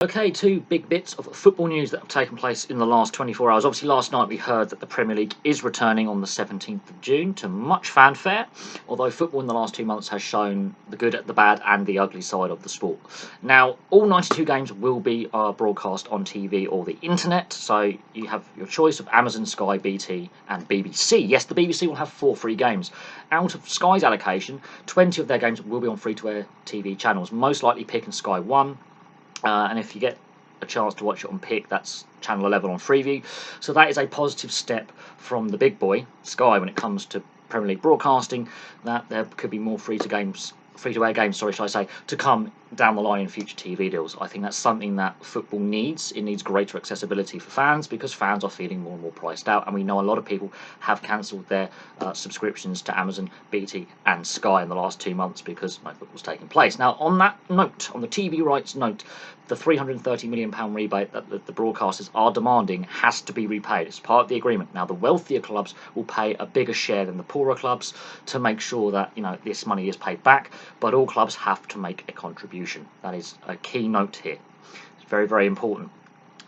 Okay, two big bits of football news that have taken place in the last 24 hours. Obviously, last night we heard that the Premier League is returning on the 17th of June to much fanfare, although football in the last 2 months has shown the good, the bad and the ugly side of the sport. Now, all 92 games will be broadcast on TV or the internet, so you have your choice of Amazon, Sky, BT and BBC. Yes, the BBC will have 4 free games. Out of Sky's allocation, 20 of their games will be on free-to-air TV channels, most likely picking Sky 1. And if you get a chance to watch it on Pick, that's Channel 11 on Freeview. So that is a positive step from the big boy, Sky, when it comes to Premier League broadcasting, that there could be more free-to-air games, to come down the line in future TV deals. I think that's something that football needs. It needs greater accessibility for fans because fans are feeling more and more priced out, and we know a lot of people have cancelled their subscriptions to Amazon, BT and Sky in the last 2 months because no football's taking place. Now, on that note, on the TV rights note, the £330 million rebate that the broadcasters are demanding has to be repaid. It's part of the agreement. Now, the wealthier clubs will pay a bigger share than the poorer clubs to make sure that this money is paid back, but all clubs have to make a contribution. That is a key note here. It's very, very important.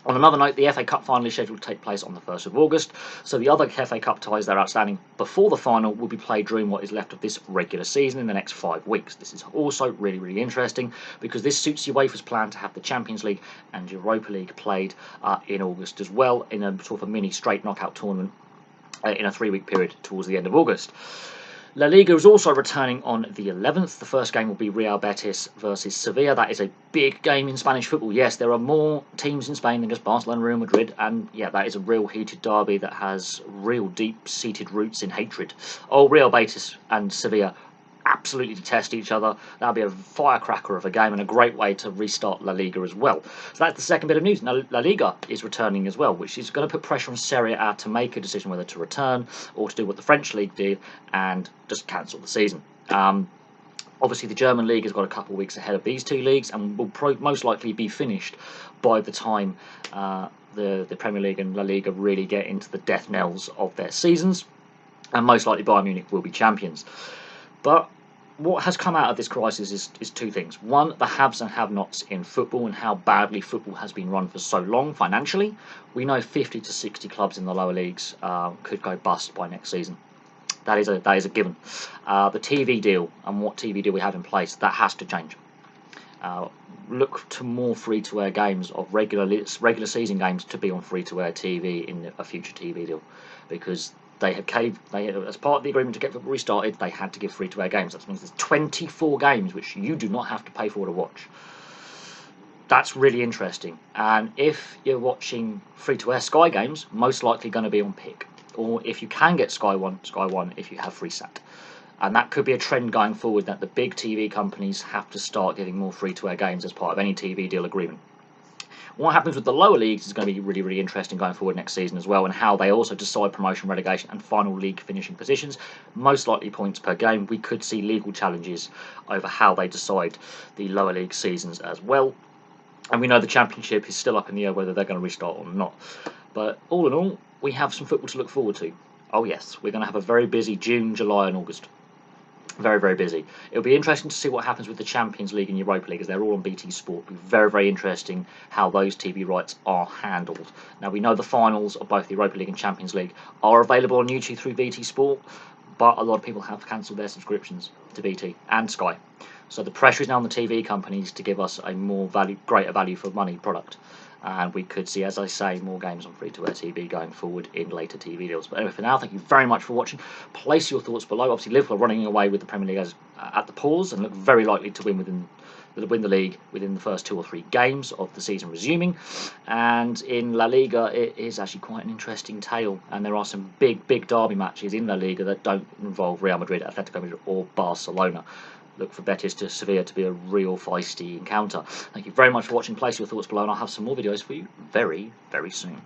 On another note, the FA Cup final is scheduled to take place on the 1st of August, so the other FA Cup ties that are outstanding before the final will be played during what is left of this regular season in the next 5 weeks. This is also really, really interesting because this suits UEFA's plan to have the Champions League and Europa League played in August as well, in a sort of a mini straight knockout tournament in a 3-week period towards the end of August. La Liga is also returning on the 11th. The first game will be Real Betis versus Sevilla. That is a big game in Spanish football. Yes, there are more teams in Spain than just Barcelona and Real Madrid. And yeah, that is a real heated derby that has real deep-seated roots in hatred. Oh, Real Betis and Sevilla absolutely detest each other. That'll be a firecracker of a game and a great way to restart La Liga as well. So that's the second bit of news. Now, La Liga is returning as well, which is going to put pressure on Serie A to make a decision whether to return or to do what the French league did and just cancel the season. Obviously, the German league has got a couple of weeks ahead of these two leagues and will most likely be finished by the time the Premier League and La Liga really get into the death knells of their seasons, and most likely Bayern Munich will be champions. But what has come out of this crisis is two things. One, the haves and have-nots in football and how badly football has been run for so long financially. We know 50 to 60 clubs in the lower leagues could go bust by next season. That is a given. The TV deal and what TV deal we have in place, that has to change. Look to more free-to-air games of regular season games to be on free-to-air TV in a future TV deal, because they had as part of the agreement to get football restarted, they had to give free-to-air games. That means there's 24 games which you do not have to pay for to watch. That's really interesting. And if you're watching free-to-air Sky games, most likely going to be on Pick. Or if you can get Sky One if you have FreeSat. And that could be a trend going forward, that the big TV companies have to start giving more free-to-air games as part of any TV deal agreement. What happens with the lower leagues is going to be really, really interesting going forward next season as well, and how they also decide promotion, relegation and final league finishing positions, most likely points per game. We could see legal challenges over how they decide the lower league seasons as well. And we know the Championship is still up in the air whether they're going to restart or not. But all in all, we have some football to look forward to. Oh yes, we're going to have a very busy June, July and August. Very, very busy. It'll be interesting to see what happens with the Champions League and Europa League, as they're all on BT Sport. It'll be very, very interesting how those TV rights are handled. Now, we know the finals of both the Europa League and Champions League are available on YouTube through BT Sport, but a lot of people have cancelled their subscriptions to BT and Sky. So the pressure is now on the TV companies to give us a greater value for money product. And we could see, as I say, more games on free-to-air TV going forward in later TV deals. But anyway, for now, thank you very much for watching. Place your thoughts below. Obviously, Liverpool are running away with the Premier League at the pause and look very likely to win the league within the first 2 or 3 games of the season resuming. And in La Liga, it is actually quite an interesting tale. And there are some big, big derby matches in La Liga that don't involve Real Madrid, Atletico Madrid or Barcelona. Look for Betis to Sevilla to be a real feisty encounter. Thank you very much for watching. Place your thoughts below and I'll have some more videos for you very, very soon.